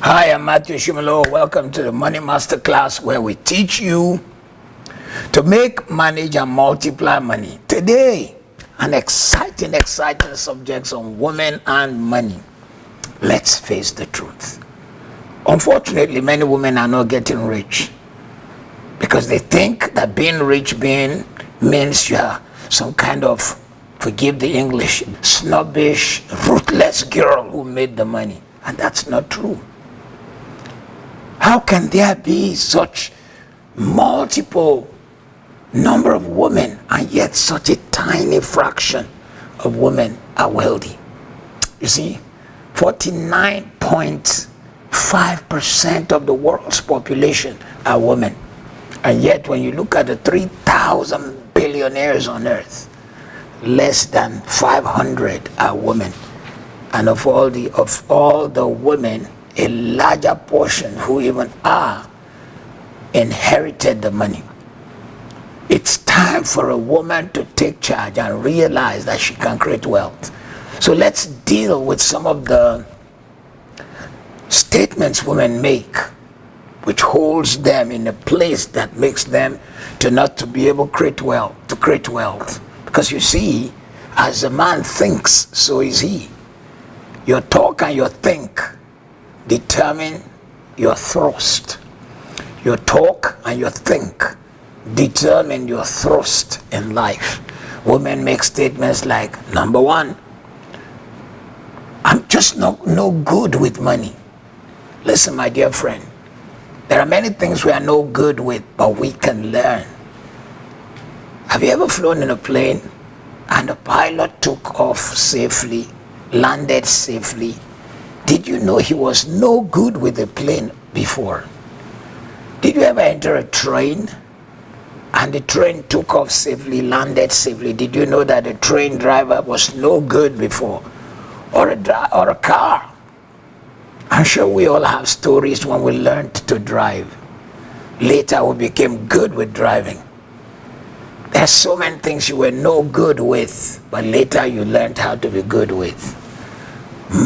Hi, I'm Matthew Shimolo. Welcome to the Money Master Class, where we teach you to make, manage, and multiply money. Today, an exciting subject on women and money. Let's face the truth. Unfortunately, many women are not getting rich because they think that being rich means you're some kind of, forgive the English, snobbish, ruthless girl who made the money. And that's not true. How can there be such multiple number of women and yet such a tiny fraction of women are wealthy? You see, 49.5% of the world's population are women. And yet when you look at the 3,000 billionaires on earth, less than 500 are women. And of all the women, a larger portion who even are inherited the money. It's time for a woman to take charge and realize that she can create wealth. So let's deal with some of the statements women make, which holds them in a place that makes them to be able to create wealth. Because you see, as a man thinks, so is he. Your talk and your think determine your thrust. Your talk and your think determine your thrust in life. Women make statements like, number one, I'm just no good with money. Listen, my dear friend, there are many things we are no good with, but we can learn. Have you ever flown in a plane and the pilot took off safely, landed safely? Did you know he was no good with the plane before? Did you ever enter a train and the train took off safely, landed safely? Did you know that the train driver was no good before? Or a car? I'm sure we all have stories when we learned to drive. Later we became good with driving. There's so many things you were no good with, but later you learned how to be good with.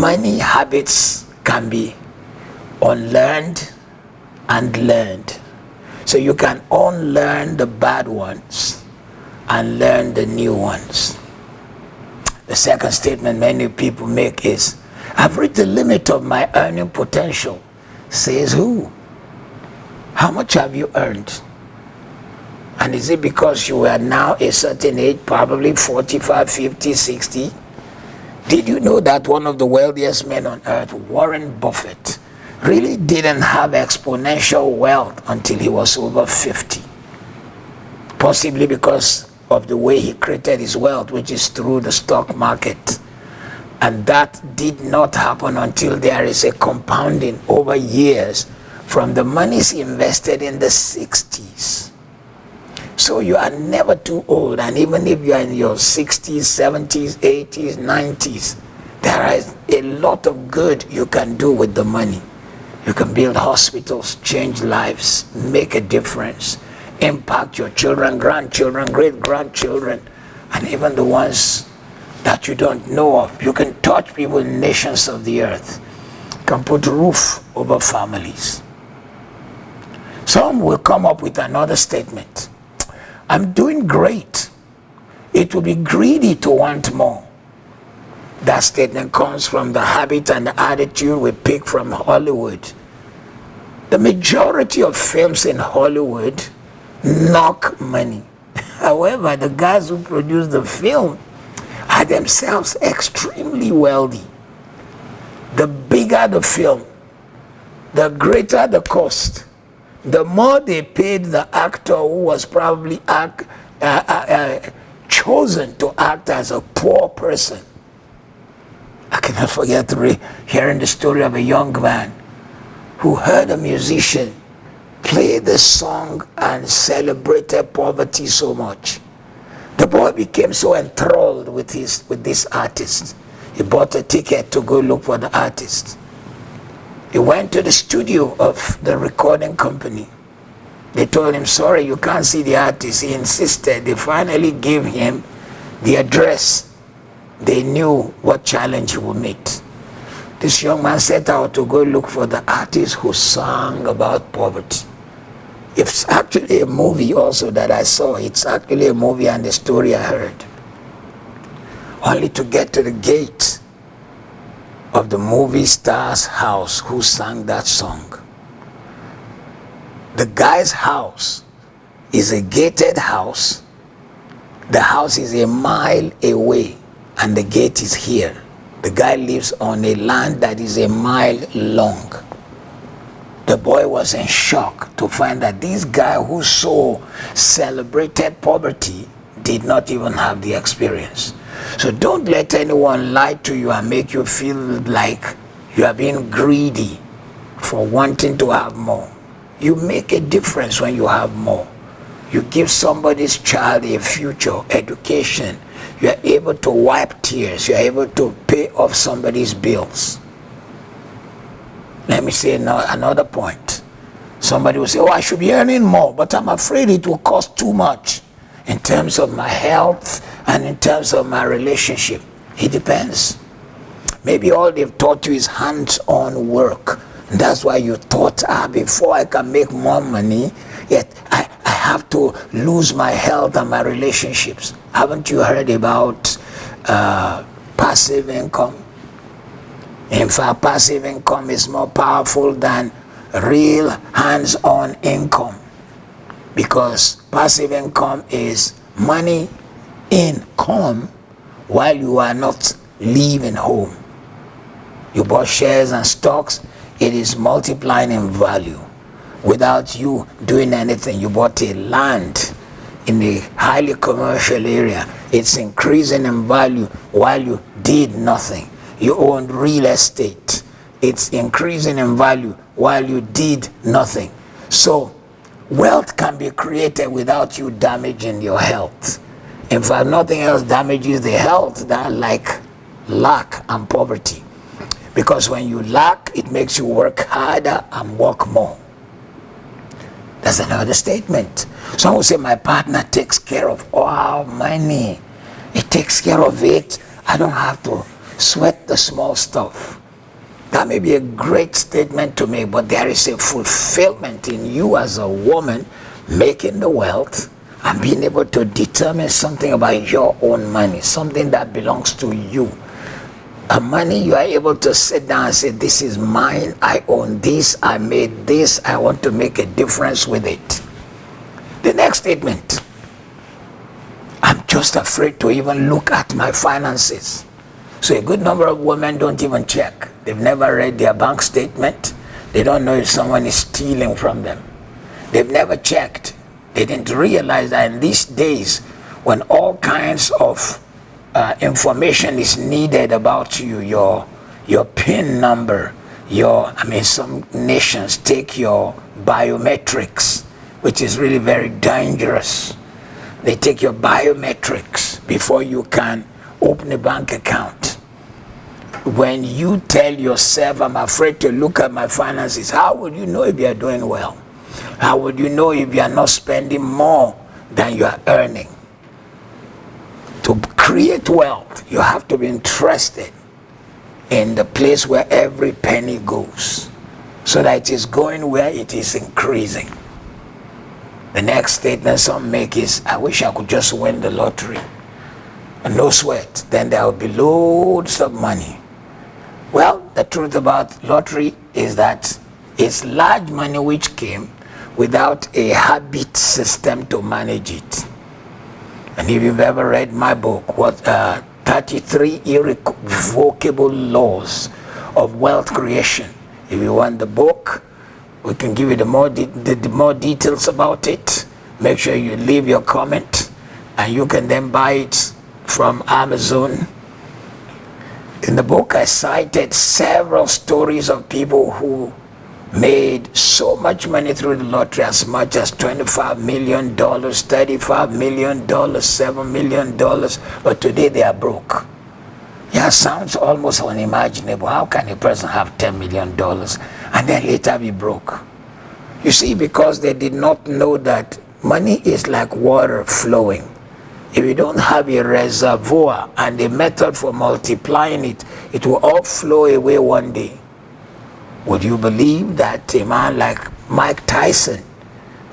Money habits can be unlearned and learned. So you can unlearn the bad ones and learn the new ones. The second statement many people make is, I've reached the limit of my earning potential. Says who? How much have you earned? And is it because you are now a certain age, probably 45, 50, 60? Did you know that one of the wealthiest men on earth, Warren Buffett, really didn't have exponential wealth until he was over 50? Possibly because of the way he created his wealth, which is through the stock market. And that did not happen until there is a compounding over years from the monies he invested in the 60s. So you are never too old, and even if you are in your 60s, 70s, 80s, 90s, there is a lot of good you can do with the money. You can build hospitals, change lives, make a difference, impact your children, grandchildren, great-grandchildren, and even the ones that you don't know of. You can touch people in nations of the earth. You can put a roof over families. Some will come up with another statement. I'm doing great. It will be greedy to want more. That statement comes from the habit and the attitude we pick from Hollywood. The majority of films in Hollywood knock money. However, the guys who produce the film are themselves extremely wealthy. The bigger the film, the greater the cost. The more they paid the actor who was probably chosen to act as a poor person. I cannot forget hearing the story of a young man who heard a musician play the song and celebrated poverty so much. The boy became so enthralled with this artist. He bought a ticket to go look for the artist. He went to the studio of the recording company. They told him, sorry, you can't see the artist. He insisted. They finally gave him the address. They knew what challenge he would meet. This young man set out to go look for the artist who sang about poverty. It's actually a movie also that I saw. It's actually a movie and a story I heard. Only to get to the gate of the movie star's house who sang that song. The guy's house is a gated house. The house is a mile away and the gate is here. The guy lives on a land that is a mile long. The boy was in shock to find that this guy who so celebrated poverty did not even have the experience. So don't let anyone lie to you and make you feel like you are being greedy for wanting to have more. You make a difference when you have more. You give somebody's child a future, education. You are able to wipe tears. You are able to pay off somebody's bills. Let me say another point. Somebody will say, oh, I should be earning more, but I'm afraid it will cost too much in terms of my health and in terms of my relationship. It depends. Maybe all they've taught you is hands-on work. And that's why you thought, before I can make more money, yet I have to lose my health and my relationships. Haven't you heard about passive income? In fact, passive income is more powerful than real hands-on income, because passive income is money income while you are not leaving home. You bought shares and stocks, it is multiplying in value without you doing anything. You bought a land in a highly commercial area, it's increasing in value while you did nothing. You owned real estate, it's increasing in value while you did nothing. So wealth can be created without you damaging your health. In fact, nothing else damages the health than like lack and poverty. Because when you lack, it makes you work harder and work more. That's another statement. Some will say, my partner takes care of all money. He takes care of it. I don't have to sweat the small stuff. That may be a great statement to make, but there is a fulfillment in you as a woman making the wealth and being able to determine something about your own money, something that belongs to you. A money you are able to sit down and say, this is mine, I own this, I made this, I want to make a difference with it. The next statement, I'm just afraid to even look at my finances. So a good number of women don't even check. They've never read their bank statement. They don't know if someone is stealing from them. They've never checked. They didn't realize that in these days, when all kinds of information is needed about you, your PIN number, some nations take your biometrics, which is really very dangerous. They take your biometrics before you can open a bank account. When you tell yourself, I'm afraid to look at my finances, how would you know if you are doing well? How would you know if you are not spending more than you are earning? To create wealth, you have to be interested in the place where every penny goes, so that it is going where it is increasing. The next statement some make is, I wish I could just win the lottery. And no sweat, then there will be loads of money. Well, the truth about lottery is that it's large money which came without a habit system to manage it. And if you've ever read my book, 33 Irrevocable Laws of Wealth Creation, if you want the book, we can give you the more details about it. Make sure you leave your comment, and you can then buy it from Amazon. In the book, I cited several stories of people who made so much money through the lottery, as much as $25 million, $35 million, $7 million, but today they are broke. Yeah, sounds almost unimaginable. How can a person have $10 million and then later be broke? You see, because they did not know that money is like water flowing. If you don't have a reservoir and a method for multiplying it, it will all flow away one day. Would you believe that a man like Mike Tyson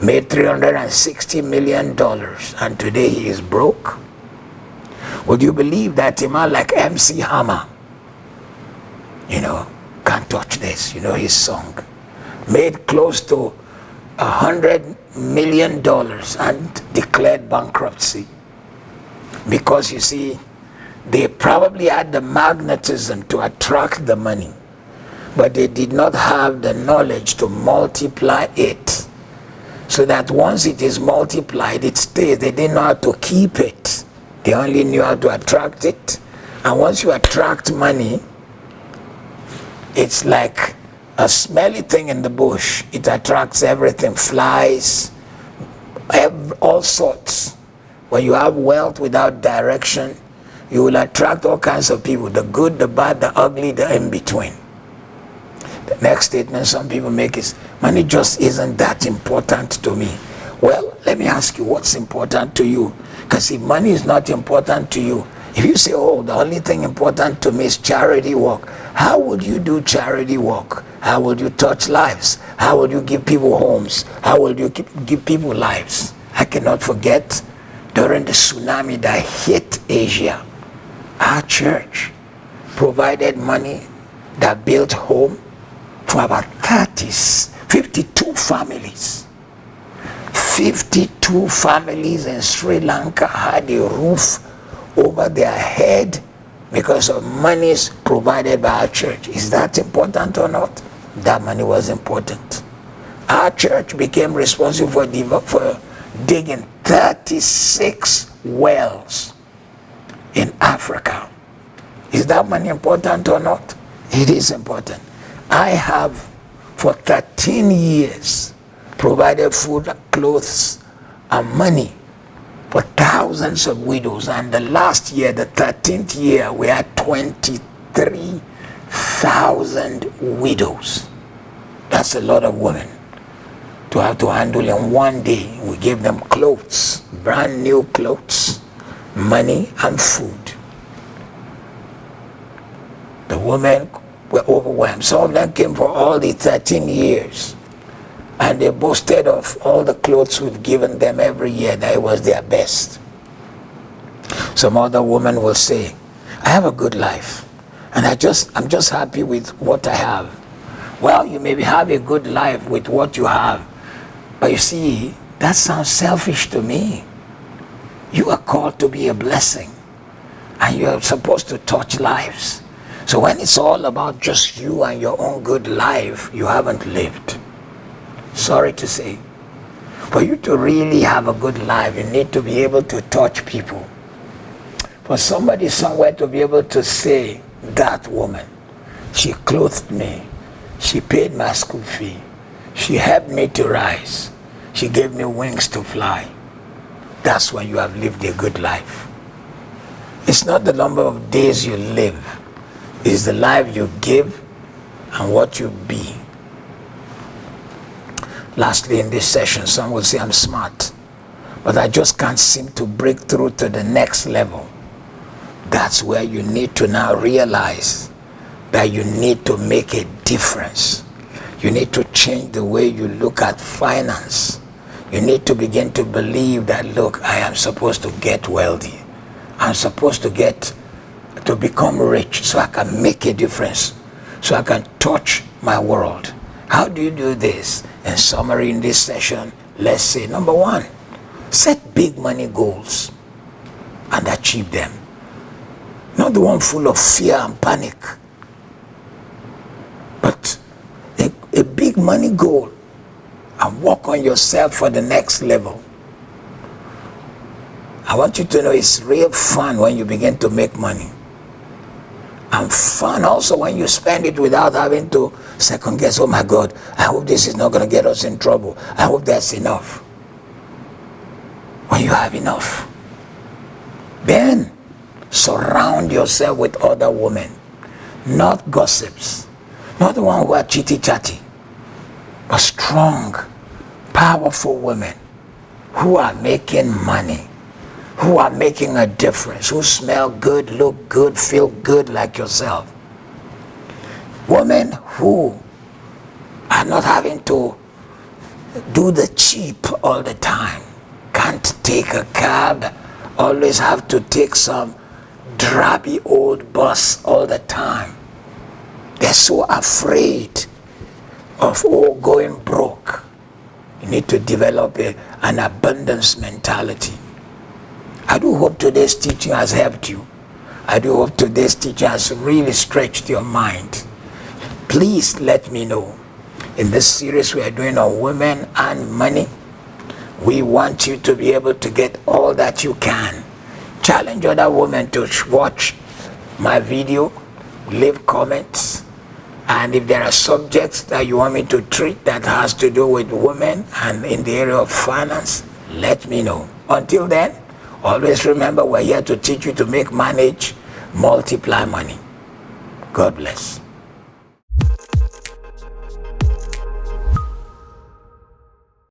made $360 million and today he is broke? Would you believe that a man like MC Hammer, Can't Touch This, his song, made close to $100 million and declared bankruptcy? Because you see, they probably had the magnetism to attract the money, but they did not have the knowledge to multiply it, so that once it is multiplied, it stays. They didn't know how to keep it. They only knew how to attract it. And once you attract money, it's like a smelly thing in the bush. It attracts everything, flies, all sorts. When you have wealth without direction, you will attract all kinds of people, the good, the bad, the ugly, the in-between. The next statement some people make is, money just isn't that important to me. Well, let me ask you, what's important to you? Because if money is not important to you, if you say, oh, the only thing important to me is charity work, how would you do charity work? How would you touch lives? How would you give people homes? How would you give people lives? I cannot forget during the tsunami that hit Asia, our church provided money that built home for about 52 families. 52 families in Sri Lanka had a roof over their head because of monies provided by our church. Is that important or not? That money was important. Our church became responsible for digging 36 wells in Africa. Is that money important or not? It is important. I have for 13 years provided food, clothes, and money for thousands of widows. And the last year, the 13th year, we had 23,000 widows. That's a lot of women to have to handle in one day. We gave them clothes, brand new clothes, money, and food. The women were overwhelmed. Some of them came for all the 13 years. And they boasted of all the clothes we've given them every year, that it was their best. Some other woman will say, I have a good life, and I'm just happy with what I have. Well, you maybe have a good life with what you have, but you see, that sounds selfish to me. You are called to be a blessing, and you are supposed to touch lives. So when it's all about just you and your own good life, you haven't lived. Sorry to say. For you to really have a good life, you need to be able to touch people. For somebody somewhere to be able to say, that woman, she clothed me, she paid my school fee, she helped me to rise, she gave me wings to fly. That's when you have lived a good life. It's not the number of days you live, it's the life you give and what you be. Lastly, in this session, some will say I'm smart, but I just can't seem to break through to the next level. That's where you need to now realize that you need to make a difference. You need to change the way you look at finance. You need to begin to believe that, look, I am supposed to get wealthy. I'm supposed to become rich so I can make a difference, so I can touch my world. How do you do this? In summary, in this session, let's say, number one, set big money goals and achieve them. Not the one full of fear and panic, but a big money goal, and work on yourself for the next level. I want you to know it's real fun when you begin to make money. And fun also when you spend it without having to second guess, oh my God, I hope this is not going to get us in trouble. I hope that's enough. When you have enough, then surround yourself with other women, not gossips, not the one who are chitty-chatty, but strong, powerful women who are making money, who are making a difference, who smell good, look good, feel good like yourself. Women who are not having to do the cheap all the time, can't take a cab, always have to take some drabby old bus all the time. They're so afraid of going broke. You need to develop an abundance mentality. I do hope today's teaching has helped you. I do hope today's teaching has really stretched your mind. Please let me know. In this series we are doing on women and money, we want you to be able to get all that you can. Challenge other women to watch my video, leave comments, and if there are subjects that you want me to treat that has to do with women and in the area of finance, let me know. Until then, always remember we're here to teach you to make, manage, multiply money. God bless.